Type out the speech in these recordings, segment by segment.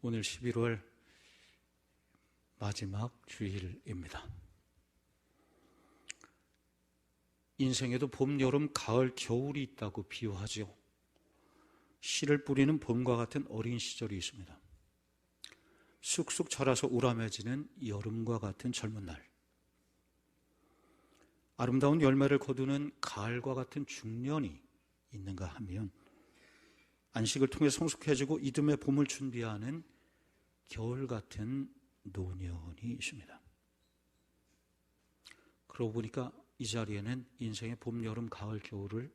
오늘 11월 마지막 주일입니다. 인생에도 봄, 여름, 가을, 겨울이 있다고 비유하죠. 씨를 뿌리는 봄과 같은 어린 시절이 있습니다. 쑥쑥 자라서 우람해지는 여름과 같은 젊은 날, 아름다운 열매를 거두는 가을과 같은 중년이 있는가 하면 안식을 통해 성숙해지고 이듬해 봄을 준비하는 겨울 같은 노년이 있습니다. 그러고 보니까 이 자리에는 인생의 봄, 여름, 가을, 겨울을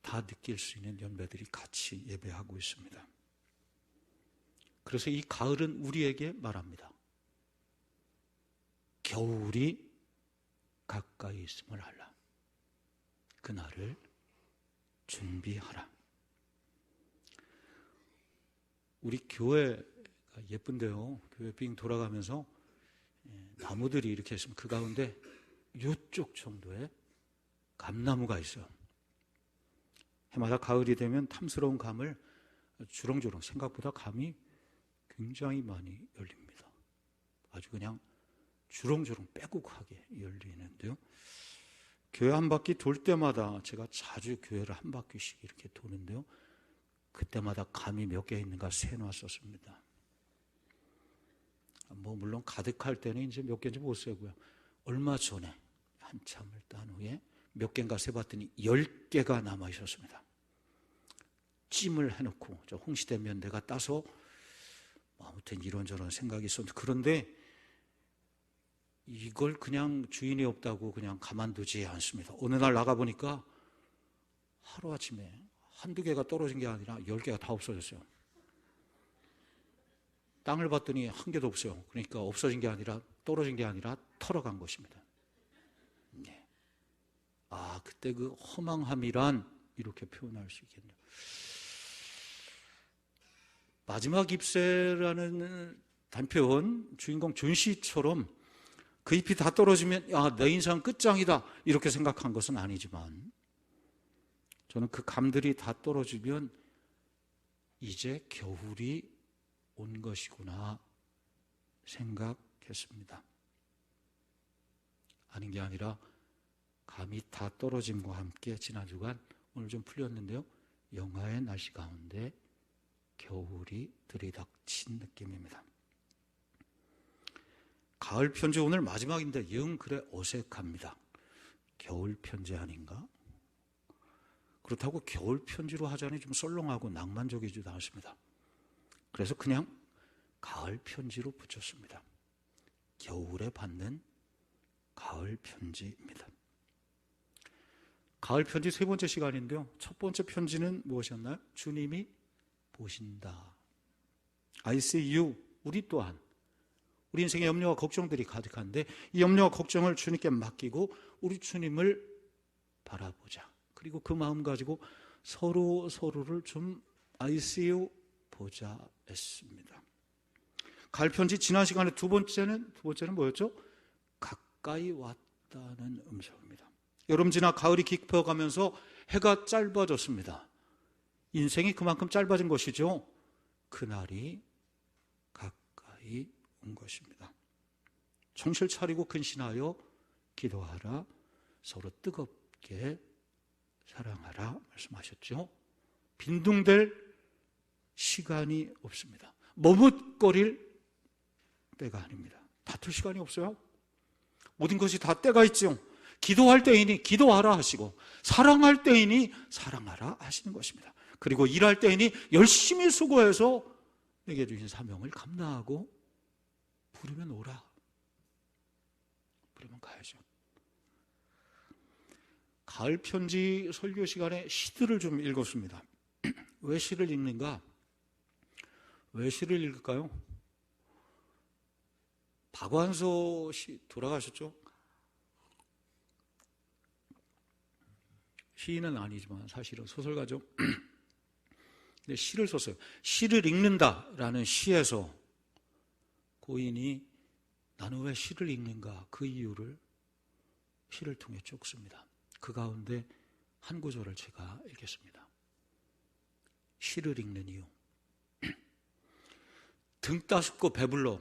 다 느낄 수 있는 연배들이 같이 예배하고 있습니다. 그래서 이 가을은 우리에게 말합니다. 겨울이 가까이 있음을 알라. 그날을 준비하라. 우리 교회가 예쁜데요. 교회 빙 돌아가면서 나무들이 이렇게 있으면 그 가운데 이쪽 정도의 감나무가 있어요. 해마다 가을이 되면 탐스러운 감을 주렁주렁, 생각보다 감이 굉장히 많이 열립니다. 아주 그냥 주렁주렁 빼곡하게 열리는데요. 교회 한 바퀴 돌 때마다 제가 자주 교회를 한 바퀴씩 이렇게 도는데요. 그때마다 감이 몇 개 있는가 세놨었습니다. 물론 가득할 때는 이제 몇 개인지 못 세고요. 얼마 전에 한참을 딴 후에 몇 개인가 세봤더니 10개가 남아 있었습니다. 찜을 해놓고 저 홍시되면 내가 따서 아무튼 이런저런 생각이 있었는데, 그런데 이걸 그냥 주인이 없다고 그냥 가만두지 않습니다. 어느 날 나가보니까 하루아침에 한두 개가 떨어진 게 아니라 10개가 다 없어졌어요. 땅을 봤더니 한 개도 없어요. 그러니까 없어진 게 아니라, 떨어진 게 아니라 털어간 것입니다. 네. 그때 그 허망함이란 이렇게 표현할 수 있겠네요. 마지막 잎새라는 단편 주인공 존 씨처럼 그 잎이 다 떨어지면 내 인생 끝장이다 이렇게 생각한 것은 아니지만, 저는 그 감들이 다 떨어지면 이제 겨울이 온 것이구나 생각했습니다. 아닌 게 아니라 감이 다 떨어짐과 함께 지난 주간 오늘 좀 풀렸는데요, 영하의 날씨 가운데 겨울이 들이닥친 느낌입니다. 가을 편지 오늘 마지막인데 영 그래 어색합니다. 겨울 편지 아닌가? 그렇다고 겨울 편지로 하자니 좀 썰렁하고 낭만적이지도 않습니다. 그래서 그냥 가을 편지로 붙였습니다. 겨울에 받는 가을 편지입니다. 가을 편지 세 번째 시간인데요. 첫 번째 편지는 무엇이었나요? 주님이 보신다. I see you. 우리 또한 우리 인생의 염려와 걱정들이 가득한데 이 염려와 걱정을 주님께 맡기고 우리 주님을 바라보자. 그리고 그 마음 가지고 서로를 좀 I see you 보자 했습니다. 가을 편지 지난 시간에 두 번째는 뭐였죠? 가까이 왔다는 음성입니다. 여름 지나 가을이 깊어가면서 해가 짧아졌습니다. 인생이 그만큼 짧아진 것이죠. 그날이 가까이 온 것입니다. 정신 차리고 근신하여 기도하라. 서로 뜨겁게 사랑하라 말씀하셨죠. 빈둥댈 시간이 없습니다. 머뭇거릴 때가 아닙니다. 다툴 시간이 없어요. 모든 것이 다 때가 있죠. 기도할 때이니 기도하라 하시고, 사랑할 때이니 사랑하라 하시는 것입니다. 그리고 일할 때이니 열심히 수고해서 내게 주신 사명을 감당하고 부르면 오라. 부르면 가야죠. 가을 편지 설교 시간에 시들을 좀 읽었습니다. 왜 시를 읽는가? 왜 시를 읽을까요? 박완서 씨 돌아가셨죠? 시인은 아니지만 사실은 소설가죠. 근데 시를 썼어요. 시를 읽는다라는 시에서 고인이 나는 왜 시를 읽는가 그 이유를 시를 통해 쭉 씁니다. 그 가운데 한 구절을 제가 읽겠습니다. 시를 읽는 이유. 등 따숩고 배불러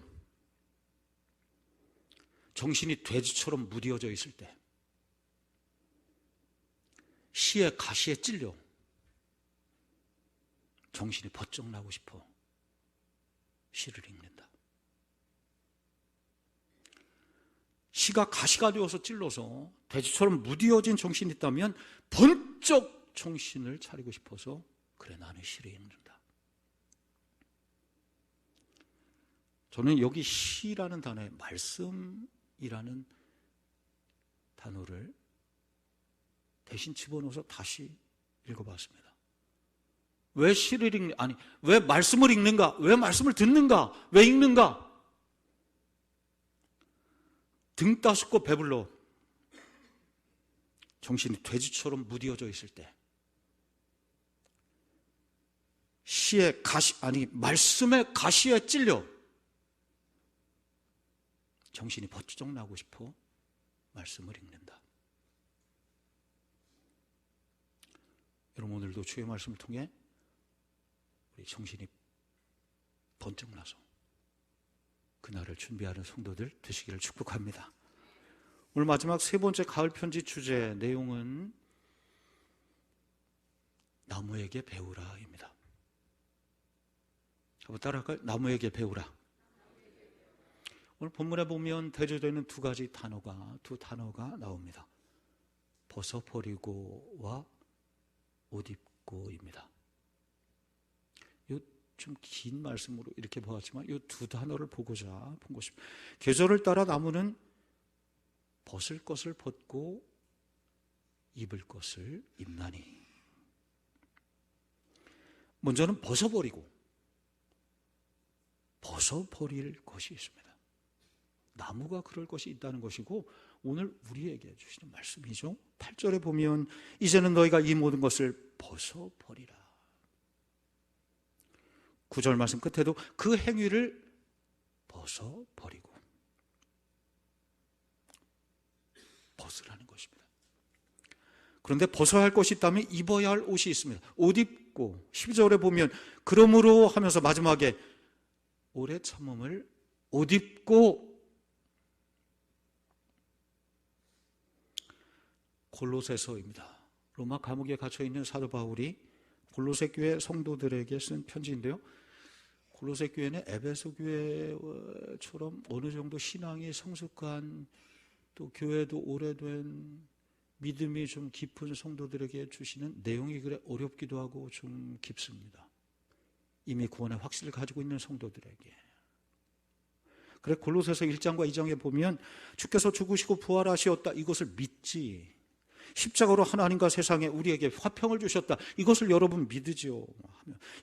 정신이 돼지처럼 무뎌져 있을 때, 시에 가시에 찔려 정신이 번쩍 나고 싶어 시를 읽는다. 시가 가시가 되어서 찔러서 돼지처럼 무뎌진 정신이 있다면 번쩍 정신을 차리고 싶어서 그래 나는 시를 읽는다. 저는 여기 시라는 단어에 말씀이라는 단어를 대신 집어넣어서 다시 읽어봤습니다. 왜 시를 왜 말씀을 읽는가? 왜 말씀을 듣는가? 왜 읽는가? 등 따숩고 배불러 정신이 돼지처럼 무뎌져 있을 때, 말씀의 가시에 찔려 정신이 번쩍 나고 싶어 말씀을 읽는다. 여러분, 오늘도 주의 말씀을 통해 우리 정신이 번쩍 나서 그날을 준비하는 성도들 되시기를 축복합니다. 오늘 마지막 세 번째 가을 편지 주제 내용은 나무에게 배우라입니다. 한번 따라할까요? 나무에게 배우라. 오늘 본문에 보면 대조되는 두 단어가 나옵니다. 벗어버리고와 옷 입고입니다. 이 좀 긴 말씀으로 이렇게 보았지만 이 두 단어를 보고자 본 것입니다. 계절을 따라 나무는 벗을 것을 벗고 입을 것을 입나니. 먼저는 벗어버릴 것이 있습니다. 나무가 그럴 것이 있다는 것이고 오늘 우리에게 주시는 말씀이죠. 8절에 보면 이제는 너희가 이 모든 것을 벗어버리라. 9절 말씀 끝에도 그 행위를 벗어버리고 벗으라는 것입니다. 그런데 벗어야 할 것이 있다면 입어야 할 옷이 있습니다. 옷 입고 12절에 보면 그러므로 하면서 마지막에 오래 참음을 옷 입고, 골로새서입니다. 로마 감옥에 갇혀 있는 사도 바울이 골로새 교회 성도들에게 쓴 편지인데요. 골로새 교회는 에베소 교회처럼 어느 정도 신앙이 성숙한, 또 교회도 오래된, 믿음이 좀 깊은 성도들에게 주시는 내용이 그래 어렵기도 하고 좀 깊습니다. 이미 구원의 확신을 가지고 있는 성도들에게. 그래 골로새서 1장과 2장에 보면 주께서 죽으시고 부활하셨다, 이것을 믿지. 십자가로 하나님과 세상에 우리에게 화평을 주셨다, 이것을 여러분 믿으지요.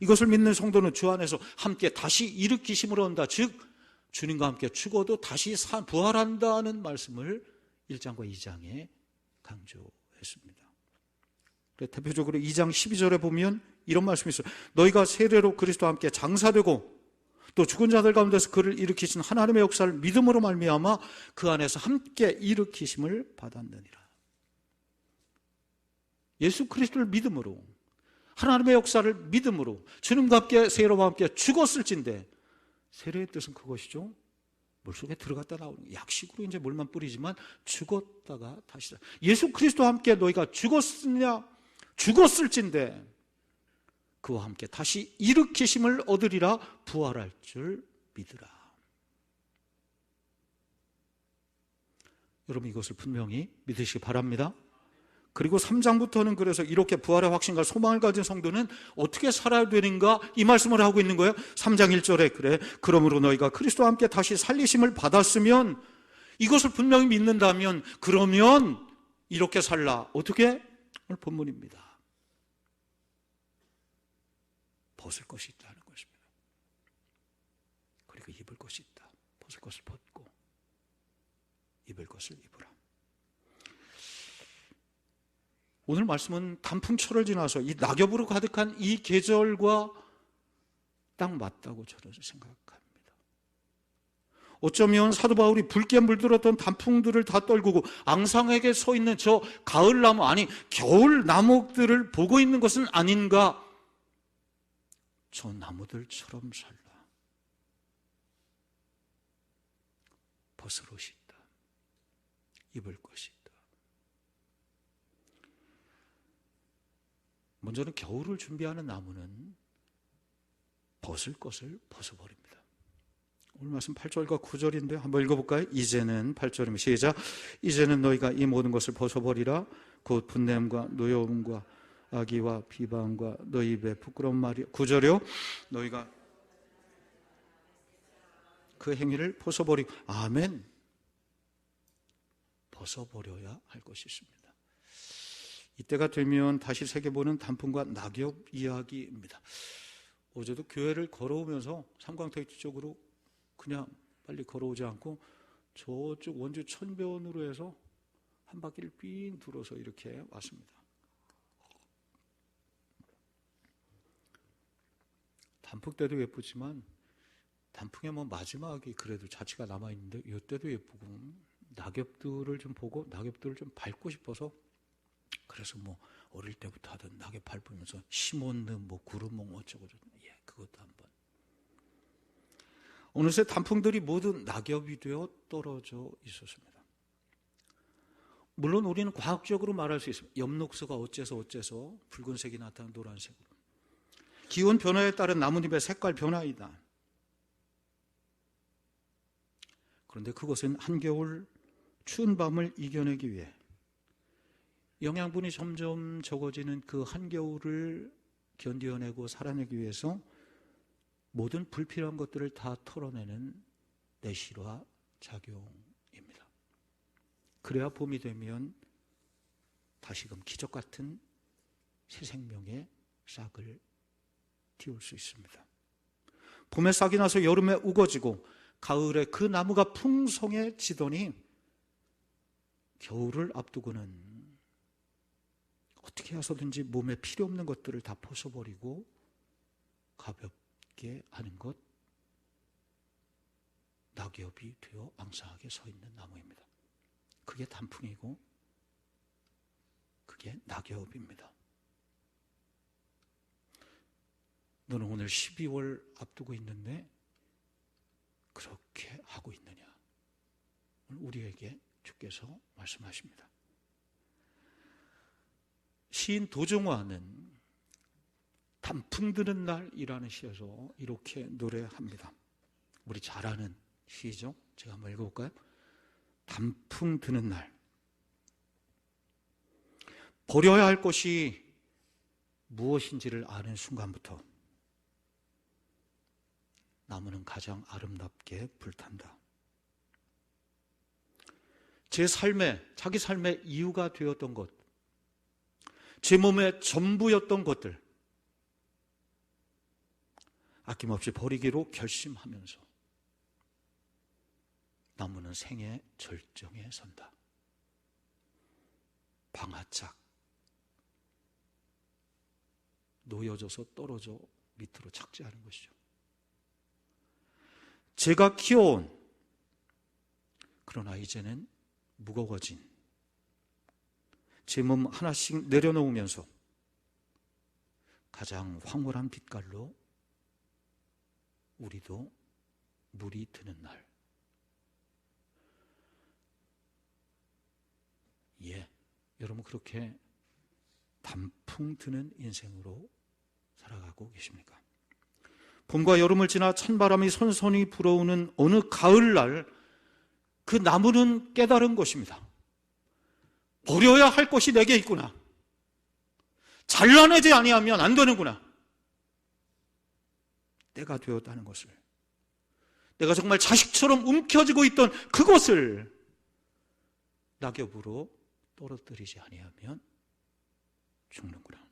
이것을 믿는 성도는 주 안에서 함께 다시 일으키심을 얻는다, 즉 주님과 함께 죽어도 다시 부활한다는 말씀을 1장과 2장에 강조했습니다. 대표적으로 2장 12절에 보면 이런 말씀이 있어요. 너희가 세례로 그리스도와 함께 장사되고 또 죽은 자들 가운데서 그를 일으키신 하나님의 역사를 믿음으로 말미암아 그 안에서 함께 일으키심을 받았느니라. 예수 그리스도를 믿음으로, 하나님의 역사를 믿음으로 주님과 함께 세례와 함께 죽었을진데, 세례의 뜻은 그것이죠. 물속에 들어갔다 나오는 거. 약식으로 이제 물만 뿌리지만 죽었다가 다시, 예수 그리스도와 함께 너희가 죽었을진데 그와 함께 다시 일으키심을 얻으리라, 부활할 줄 믿으라. 여러분, 이것을 분명히 믿으시기 바랍니다. 그리고 3장부터는 그래서 이렇게 부활의 확신과 소망을 가진 성도는 어떻게 살아야 되는가, 이 말씀을 하고 있는 거예요. 3장 1절에 그러므로 너희가 그리스도와 함께 다시 살리심을 받았으면, 이것을 분명히 믿는다면 그러면 이렇게 살라. 어떻게? 오늘 본문입니다. 벗을 것이 있다는 것입니다. 그리고 입을 것이 있다. 벗을 것을 벗고 입을 것을 입으라. 오늘 말씀은 단풍철을 지나서 이 낙엽으로 가득한 이 계절과 딱 맞다고 저는 생각합니다. 어쩌면 사도 바울이 붉게 물들었던 단풍들을 다 떨구고 앙상하게 서 있는 저 가을나무, 아니 겨울 나무들을 보고 있는 것은 아닌가. 저 나무들처럼 살라. 벗을 옷이 있다. 입을 것이 있다. 먼저는 겨울을 준비하는 나무는 벗을 것을 벗어버립니다. 오늘 말씀 8절과 9절인데 한번 읽어볼까요? 이제는 8절입니다. 시작. 이제는 너희가 이 모든 것을 벗어버리라. 곧 분냄과 노여움과 악의와 비방과 너희 입에 부끄러운 말이. 9절이요. 너희가 그 행위를 벗어버리고. 아멘. 벗어버려야 할 것이 있습니다. 이때가 되면 다시 새겨보는 단풍과 낙엽 이야기입니다. 어제도 교회를 걸어오면서 삼광택지 쪽으로 그냥 빨리 걸어오지 않고 저쪽 원주 천변으로 해서 한 바퀴를 삥 둘러서 이렇게 왔습니다. 단풍 때도 예쁘지만 단풍의 뭐 마지막이 그래도 자취가 남아있는데 이때도 예쁘고 낙엽들을 좀 보고 낙엽들을 좀 밟고 싶어서 그래서 뭐 어릴 때부터 하던 낙엽 밟으면서 심었는 뭐 구름몽 어쩌고저쩌고 그것도 한번. 어느새 단풍들이 모두 낙엽이 되어 떨어져 있었습니다. 물론 우리는 과학적으로 말할 수 있습니다. 엽록소가 어째서 붉은색이 나타난 노란색으로. 기온 변화에 따른 나뭇잎의 색깔 변화이다. 그런데 그것은 한겨울 추운 밤을 이겨내기 위해 영양분이 점점 적어지는 그 한겨울을 견뎌내고 살아내기 위해서 모든 불필요한 것들을 다 털어내는 내실화 작용입니다. 그래야 봄이 되면 다시금 기적 같은 새 생명의 싹을 틔울 수 있습니다. 봄에 싹이 나서 여름에 우거지고 가을에 그 나무가 풍성해지더니 겨울을 앞두고는 어떻게 해서든지 몸에 필요 없는 것들을 다 벗어버리고 가볍게 하는 것, 낙엽이 되어 앙상하게 서 있는 나무입니다. 그게 단풍이고 그게 낙엽입니다. 너는 오늘 12월 앞두고 있는데 그렇게 하고 있느냐? 오늘 우리에게 주께서 말씀하십니다. 시인 도정화는 단풍 드는 날이라는 시에서 이렇게 노래합니다. 우리 잘 아는 시죠? 제가 한번 읽어볼까요? 단풍 드는 날. 버려야 할 것이 무엇인지를 아는 순간부터 나무는 가장 아름답게 불탄다. 자기 삶의 이유가 되었던 것, 제 몸의 전부였던 것들 아낌없이 버리기로 결심하면서 나무는 생의 절정에 선다. 방아짝 놓여져서 떨어져 밑으로 착지하는 것이죠. 제가 키워온 그러나 이제는 무거워진 제 몸 하나씩 내려놓으면서 가장 황홀한 빛깔로 우리도 물이 드는 날. 여러분 그렇게 단풍 드는 인생으로 살아가고 계십니까? 봄과 여름을 지나 찬바람이 선선히 불어오는 어느 가을날 그 나무는 깨달은 것입니다. 버려야 할 것이 내게 있구나. 잘라내지 아니하면 안 되는구나. 때가 되었다는 것을, 내가 정말 자식처럼 움켜쥐고 있던 그것을 낙엽으로 떨어뜨리지 아니하면 죽는구나.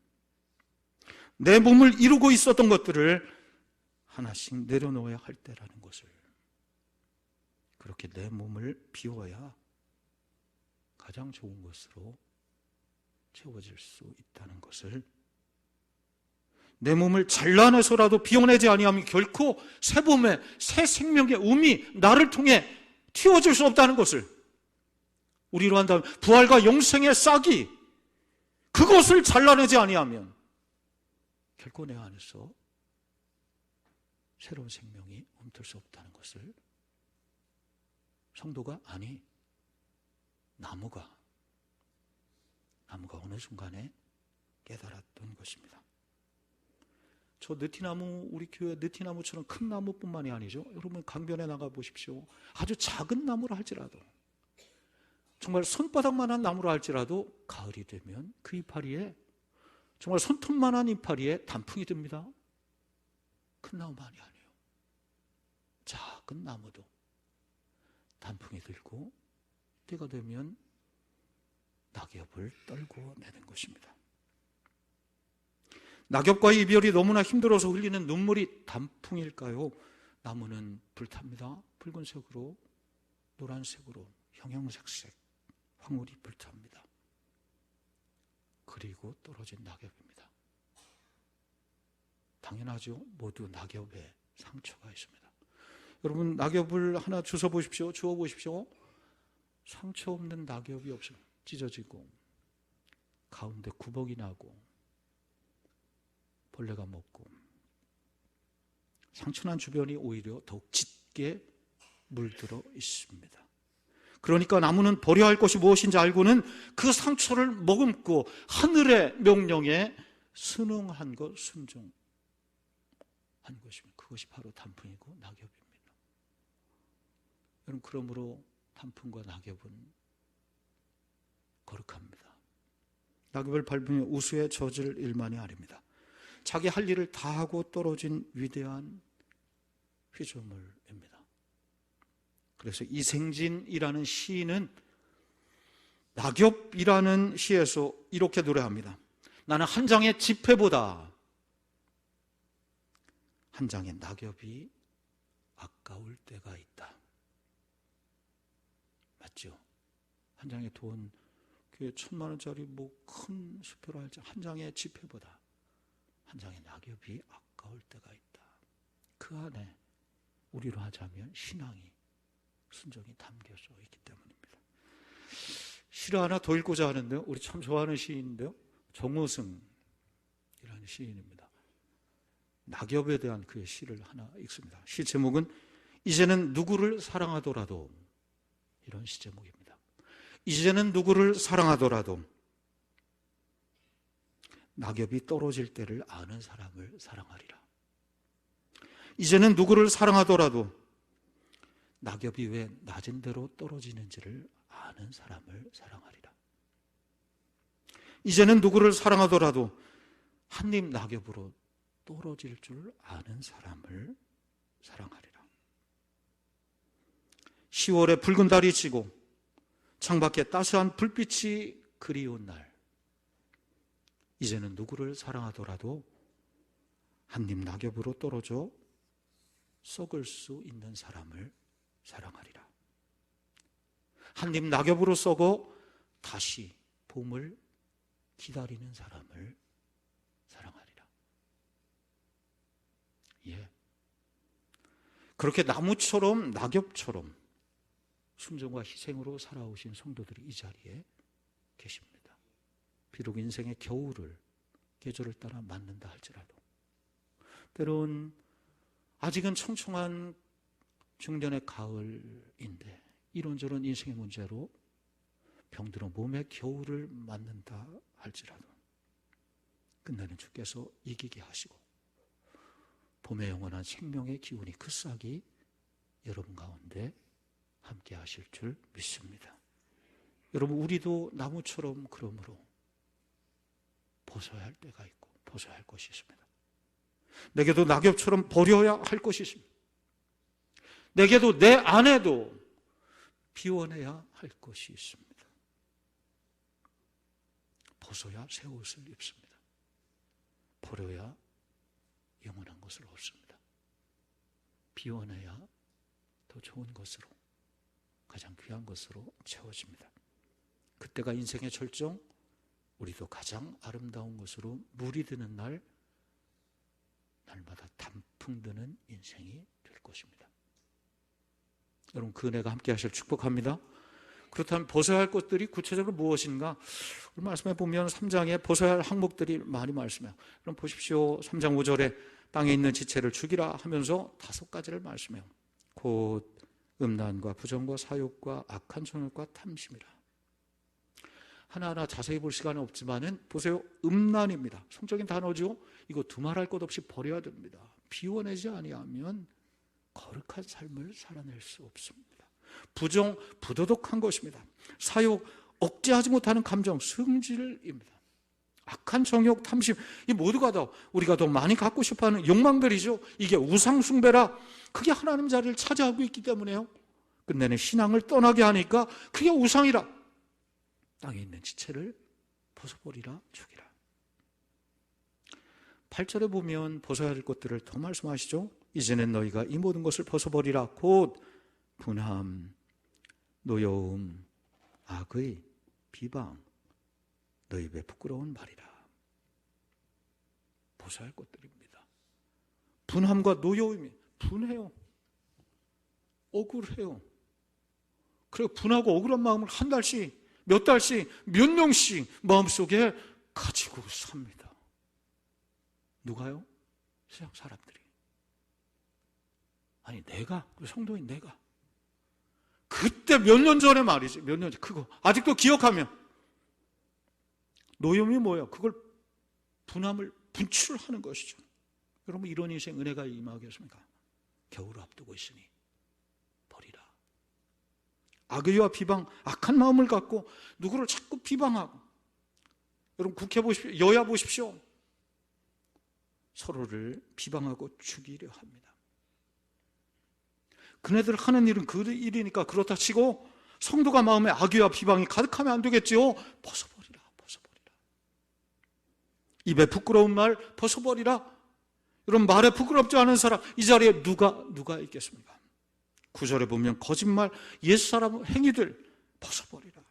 내 몸을 이루고 있었던 것들을 하나씩 내려놓아야 할 때라는 것을, 그렇게 내 몸을 비워야 가장 좋은 것으로 채워질 수 있다는 것을, 내 몸을 잘라내서라도 비워내지 아니하면 결코 새 봄에 새 생명의 움이 나를 통해 틔워질 수 없다는 것을, 우리로 한다면 부활과 영생의 싹이 그것을 잘라내지 아니하면 결코 내 안에서 새로운 생명이 멈출 수 없다는 것을 성도가? 아니, 나무가 어느 순간에 깨달았던 것입니다. 저 느티나무, 우리 교회 느티나무처럼 큰 나무뿐만이 아니죠. 여러분 강변에 나가 보십시오. 아주 작은 나무라 할지라도, 정말 손바닥만한 나무라 할지라도 가을이 되면 그 이파리에, 정말 손톱만한 이파리에 단풍이 듭니다. 큰 나무만이 아니에요. 작은 나무도 단풍이 들고 때가 되면 낙엽을 떨고 내는 것입니다. 낙엽과 이별이 너무나 힘들어서 흘리는 눈물이 단풍일까요? 나무는 불탑니다. 붉은색으로, 노란색으로, 형형색색 황홀이 불탑니다. 그리고 떨어진 낙엽입니다. 당연하죠. 모두 낙엽에 상처가 있습니다. 여러분 낙엽을 하나 주워 보십시오. 상처 없는 낙엽이 없어요. 찢어지고 가운데 구멍이 나고 벌레가 먹고, 상처난 주변이 오히려 더욱 짙게 물들어 있습니다. 그러니까 나무는 버려야 할 것이 무엇인지 알고는 그 상처를 머금고 하늘의 명령에 순응한 것, 순종한 것입니다. 그것이 바로 단풍이고 낙엽입니다. 여러분, 그러므로 단풍과 낙엽은 거룩합니다. 낙엽을 밟으며 우수에 젖을 일만이 아닙니다. 자기 할 일을 다 하고 떨어진 위대한 피조물입니다. 그래서 이생진이라는 시인은 낙엽이라는 시에서 이렇게 노래합니다. 나는 한 장의 지폐보다 한 장의 낙엽이 아까울 때가 있다. 맞죠? 한 장의 돈, 그 1,000만 원짜리 뭐 큰 수표로 할지 한 장의 지폐보다 한 장의 낙엽이 아까울 때가 있다. 그 안에 우리로 하자면 신앙이, 순종이 담겨져 있기 때문입니다. 시를 하나 더 읽고자 하는데요. 우리 참 좋아하는 시인인데요. 정우승이라는 시인입니다. 낙엽에 대한 그의 시를 하나 읽습니다. 시 제목은 이제는 누구를 사랑하더라도, 이런 시 제목입니다. 이제는 누구를 사랑하더라도 낙엽이 떨어질 때를 아는 사람을 사랑하리라. 이제는 누구를 사랑하더라도 낙엽이 왜 낮은 대로 떨어지는지를 아는 사람을 사랑하리라. 이제는 누구를 사랑하더라도 한 입 낙엽으로 떨어질 줄 아는 사람을 사랑하리라. 10월에 붉은 달이 지고 창밖에 따스한 불빛이 그리운 날, 이제는 누구를 사랑하더라도 한 입 낙엽으로 떨어져 썩을 수 있는 사람을 사랑하리라. 한 입 낙엽으로 썩어 다시 봄을 기다리는 사람을 사랑하리라. 예. 그렇게 나무처럼 낙엽처럼 순종과 희생으로 살아오신 성도들이 이 자리에 계십니다. 비록 인생의 겨울을 계절을 따라 맞는다 할지라도, 때론 아직은 청청한 중년의 가을인데 이런저런 인생의 문제로 병들어 몸의 겨울을 맞는다 할지라도 끝내는 주께서 이기게 하시고 봄의 영원한 생명의 기운이 그 싹이 여러분 가운데 함께 하실 줄 믿습니다. 여러분, 우리도 나무처럼 그러므로 벗어야 할 때가 있고 벗어야 할 것이 있습니다. 내게도 낙엽처럼 버려야 할 것이 있습니다. 내게도, 내 안에도 비워내야 할 것이 있습니다. 벗어야 새 옷을 입습니다. 버려야 영원한 것을 얻습니다. 비워내야 더 좋은 것으로, 가장 귀한 것으로 채워집니다. 그때가 인생의 절정, 우리도 가장 아름다운 것으로 물이 드는 날, 날마다 단풍 드는 인생이 될 것입니다. 여러분, 그 은혜가 함께 하실 축복합니다. 그렇다면 벗어야 할 것들이 구체적으로 무엇인가? 우리 말씀해 보면 3장에 벗어야 할 항목들이 많이 말씀해요. 그럼 보십시오. 3장 5절에 땅에 있는 지체를 죽이라 하면서 5가지를 말씀해요. 곧 음란과 부정과 사욕과 악한 정욕과 탐심이라. 하나하나 자세히 볼 시간은 없지만은 보세요. 음란입니다. 성적인 단어죠. 이거 두말할 것 없이 버려야 됩니다. 비워내지 아니하면 거룩한 삶을 살아낼 수 없습니다. 부정, 부도덕한 것입니다. 사욕, 억제하지 못하는 감정, 승질입니다. 악한 정욕, 탐심, 이 모두가 다 우리가 더 많이 갖고 싶어하는 욕망들이죠. 이게 우상숭배라. 그게 하나님 자리를 차지하고 있기 때문에요. 끝내는 신앙을 떠나게 하니까 그게 우상이라. 땅에 있는 지체를 벗어버리라, 죽이라. 8절에 보면 벗어야 할 것들을 더 말씀하시죠. 이제는 너희가 이 모든 것을 벗어버리라. 곧 분함, 노여움, 악의, 비방, 너희 입에 부끄러운 말이라. 벗어야 할 것들입니다. 분함과 노여움이 분해요. 억울해요. 그리고 분하고 억울한 마음을 한 달씩, 몇 달씩, 몇 명씩 마음속에 가지고 삽니다. 누가요? 세상 사람들이. 아니 내가, 성도인 내가. 그때 몇 년 전에 말이지. 몇 년 전 그거 아직도 기억하면. 노염이 뭐예요? 그걸 분함을 분출하는 것이죠. 여러분 이런 인생 은혜가 임하겠습니까? 겨울을 앞두고 있으니 버리라. 악의와 비방, 악한 마음을 갖고 누구를 자꾸 비방하고. 여러분 국회 보십시오. 여야 보십시오. 서로를 비방하고 죽이려 합니다. 그네들 하는 일은 그 일이니까 그렇다 치고 성도가 마음에 악의와 비방이 가득하면 안 되겠지요. 벗어버리라, 벗어버리라. 입에 부끄러운 말 벗어버리라. 여러분 말에 부끄럽지 않은 사람 이 자리에 누가 있겠습니까? 9절에 보면 거짓말, 옛사람 행위들 벗어버리라.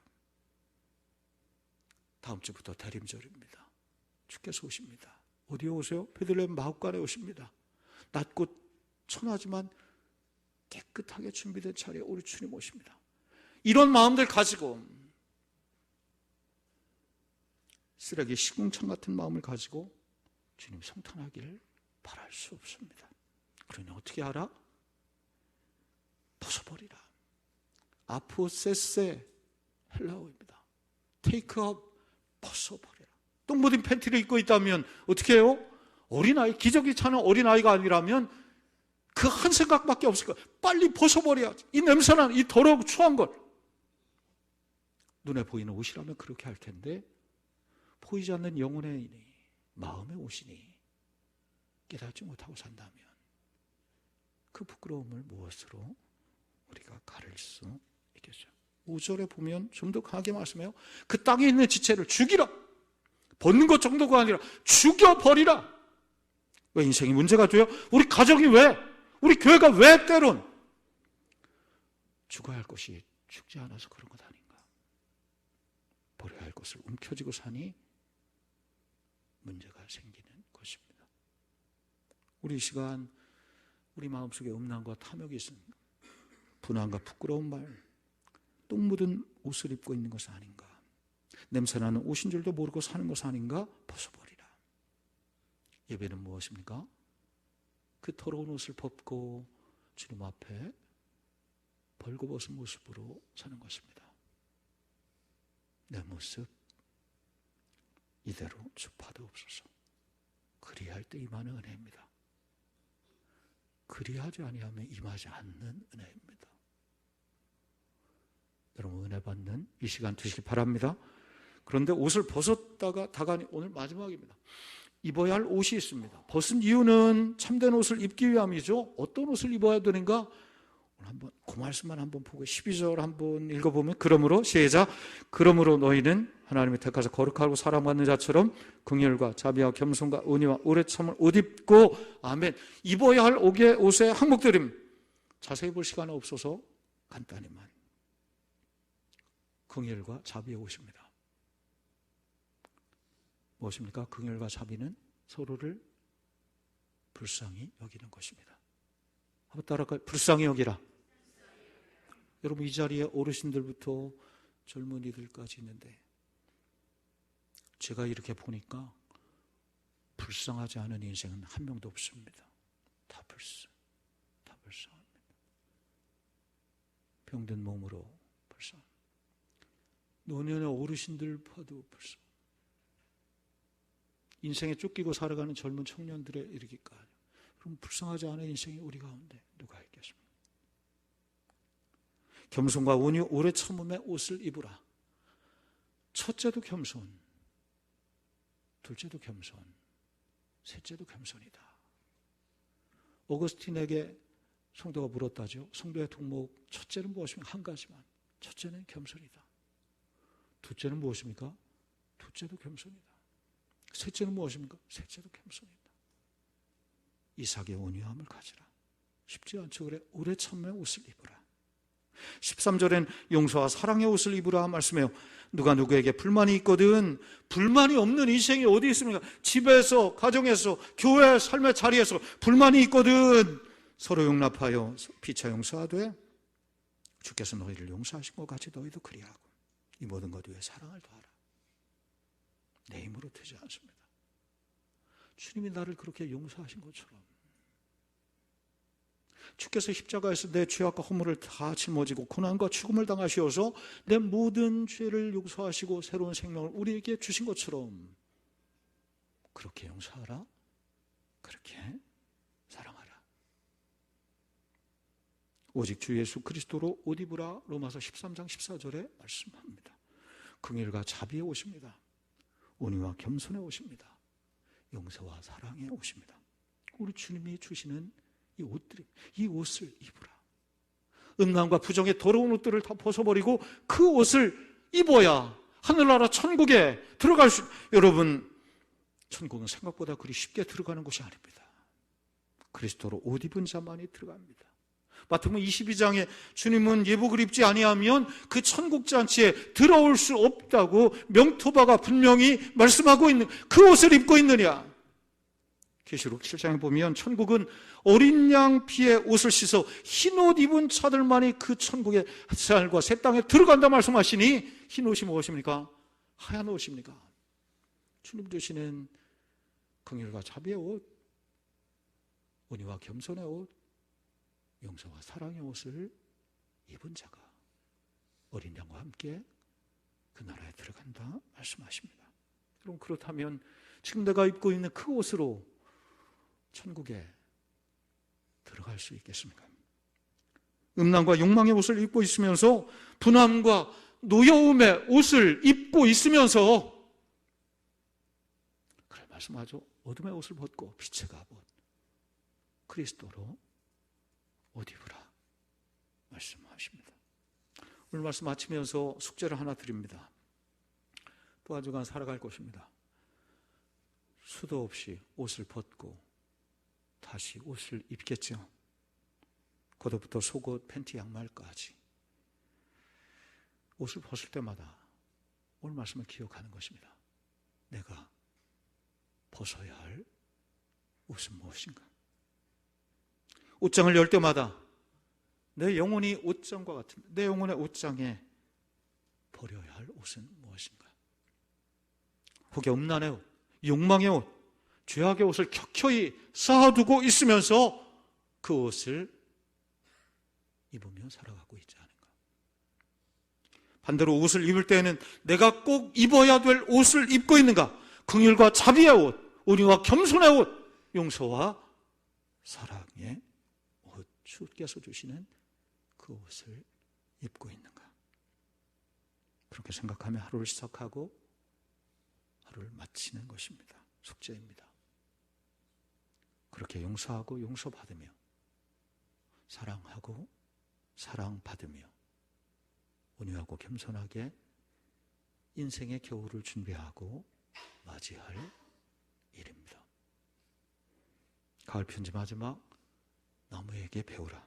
다음 주부터 대림절입니다. 주께서 오십니다. 어디에 오세요? 베들레헴 마옥간에 오십니다. 낮고 천하지만 깨끗하게 준비된 자리에 우리 주님 오십니다. 이런 마음들 가지고 쓰레기 시궁창 같은 마음을 가지고 주님 성탄하기를 바랄 수 없습니다. 그러니 어떻게 하라? 벗어버리라. 아포세세 헬라어입니다. 테이크 업, 벗어버리라. 똥 묻은 팬티를 입고 있다면 어떻게 해요? 어린아이, 기저귀 차는 어린아이가 아니라면 그 한 생각밖에 없을 거예요. 빨리 벗어버려야지. 이 냄새나는 이 더러고 추한 걸. 눈에 보이는 옷이라면 그렇게 할 텐데 보이지 않는 영혼의 마음의 옷이니 깨닫지 못하고 산다면 그 부끄러움을 무엇으로 우리가 가릴 수 있겠죠? 5절에 보면 좀 더 강하게 말씀해요. 그 땅에 있는 지체를 죽이라. 벗는 것 정도가 아니라 죽여버리라. 왜 인생이 문제가 돼요? 우리 가정이 왜? 우리 교회가 왜 때론 죽어야 할 것이 죽지 않아서 그런 것 아닌가? 버려야 할 것을 움켜쥐고 사니 문제가 생기는 것입니다. 우리 이 시간 우리 마음속에 음란과 탐욕이 있습니다. 분함과 부끄러운 말, 똥 묻은 옷을 입고 있는 것은 아닌가? 냄새나는 옷인 줄도 모르고 사는 것은 아닌가? 벗어버리라. 예배는 무엇입니까? 그 더러운 옷을 벗고 주님 앞에 벌거벗은 모습으로 사는 것입니다. 내 모습 이대로 주파되옵소서. 그리할 때 임하는 은혜입니다. 그리하지 아니하면 임하지 않는 은혜입니다. 여러분 은혜 받는 이 시간 되시기 바랍니다. 그런데 옷을 벗었다가 다가니 오늘 마지막입니다. 입어야 할 옷이 있습니다. 벗은 이유는 참된 옷을 입기 위함이죠. 어떤 옷을 입어야 되는가? 오늘 한번 그 말씀만 한번 보고 12절 한번 읽어보면 그러므로 시작. 그러므로 너희는 하나님의 택하사 거룩하고 사랑받는 자처럼 긍휼과 자비와 겸손과 은혜와 오래 참을 옷 입고 아멘. 입어야 할 옷의 항목들입니다. 자세히 볼 시간은 없어서 간단히만. 긍휼과 자비의 옷입니다. 무엇입니까? 긍휼과 자비는 서로를 불쌍히 여기는 것입니다. 한번 따라할까요? 불쌍히 여기라. 여러분 이 자리에 어르신들부터 젊은이들까지 있는데 제가 이렇게 보니까 불쌍하지 않은 인생은 한 명도 없습니다. 다 불쌍합니다. 병든 몸으로 벌써 노년의 어르신들 봐도 벌써 인생에 쫓기고 살아가는 젊은 청년들에 이르기까지 그럼 불쌍하지 않은 인생이 우리 가운데 누가 있겠습니까? 겸손과 온유 오래 참음의 옷을 입으라. 첫째도 겸손, 둘째도 겸손, 셋째도 겸손이다. 오거스틴에게 성도가 물었다죠. 성도의 덕목 첫째는 무엇입니까? 한 가지만. 첫째는 겸손이다. 둘째는 무엇입니까? 둘째도 겸손이다. 셋째는 무엇입니까? 셋째도 겸손이다. 이삭의 온유함을 가지라. 쉽지 않죠. 그래 오래 참음의 옷을 입으라. 13절엔 용서와 사랑의 옷을 입으라 말씀해요. 누가 누구에게 불만이 있거든 불만이 없는 인생이 어디 있습니까? 집에서, 가정에서, 교회, 삶의 자리에서 불만이 있거든 서로 용납하여 피차 용서하되 주께서 너희를 용서하신 것 같이 너희도 그리하고 이 모든 것 위에 사랑을 더하라. 내 힘으로 되지 않습니다. 주님이 나를 그렇게 용서하신 것처럼 주께서 십자가에서 내 죄악과 허물을 다 짊어지고 고난과 죽음을 당하시어서 내 모든 죄를 용서하시고 새로운 생명을 우리에게 주신 것처럼 그렇게 용서하라. 그렇게 사랑하라. 오직 주 예수 그리스도로 옷 입으라. 로마서 13장 14절에 말씀합니다. 긍휼과 자비의 옷입니다. 온유와 겸손의 옷입니다. 용서와 사랑의 옷입니다. 우리 주님이 주시는 이 옷들이 이 옷을 입으라. 음란과 부정의 더러운 옷들을 다 벗어버리고 그 옷을 입어야 하늘나라 천국에 들어갈 수. 여러분 천국은 생각보다 그리 쉽게 들어가는 곳이 아닙니다. 그리스도로 옷 입은 자만이 들어갑니다. 마태복음 22장에 주님은 예복을 입지 아니하면 그 천국 잔치에 들어올 수 없다고 명토바가 분명히 말씀하고 있는 그 옷을 입고 있느냐. 계시록 7장에 보면 천국은 어린 양 피에 옷을 씻어 흰 옷 입은 자들만이 그 천국의 햇살과 새 땅에 들어간다 말씀하시니 흰 옷이 무엇입니까? 하얀 옷입니까? 주님 주시는 긍휼과 자비의 옷, 온유와 겸손의 옷, 용서와 사랑의 옷을 입은 자가 어린 양과 함께 그 나라에 들어간다 말씀하십니다. 그럼 그렇다면 지금 내가 입고 있는 그 옷으로 천국에 들어갈 수 있겠습니까? 음란과 욕망의 옷을 입고 있으면서 분함과 노여움의 옷을 입고 있으면서 그래 말씀하죠. 어둠의 옷을 벗고 빛의 갑옷 그리스도로 옷 입으라 말씀하십니다. 오늘 말씀 마치면서 숙제를 하나 드립니다. 또 한 주간 살아갈 것입니다. 수도 없이 옷을 벗고 다시 옷을 입겠죠. 겉옷부터 속옷, 팬티, 양말까지 옷을 벗을 때마다 오늘 말씀을 기억하는 것입니다. 내가 벗어야 할 옷은 무엇인가? 옷장을 열 때마다 내 영혼이 옷장과 같은 내 영혼의 옷장에 버려야 할 옷은 무엇인가? 혹여 음란의 옷, 욕망의 옷, 죄악의 옷을 켜켜이 쌓아두고 있으면서 그 옷을 입으며 살아가고 있지 않은가? 반대로 옷을 입을 때에는 내가 꼭 입어야 될 옷을 입고 있는가? 긍휼과 자비의 옷, 온유와 겸손의 옷, 용서와 사랑의 옷, 주께서 주시는 그 옷을 입고 있는가? 그렇게 생각하며 하루를 시작하고 하루를 마치는 것입니다. 숙제입니다. 그렇게 용서하고 용서받으며 사랑하고 사랑받으며 온유하고 겸손하게 인생의 겨울을 준비하고 맞이할 일입니다. 가을 편지 마지막 나무에게 배우라.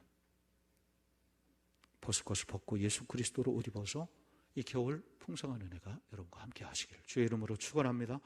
벗을 것을 벗고 예수 그리스도로 옷 입어서 이 겨울 풍성한 은혜가 여러분과 함께 하시기를 주의 이름으로 축원합니다.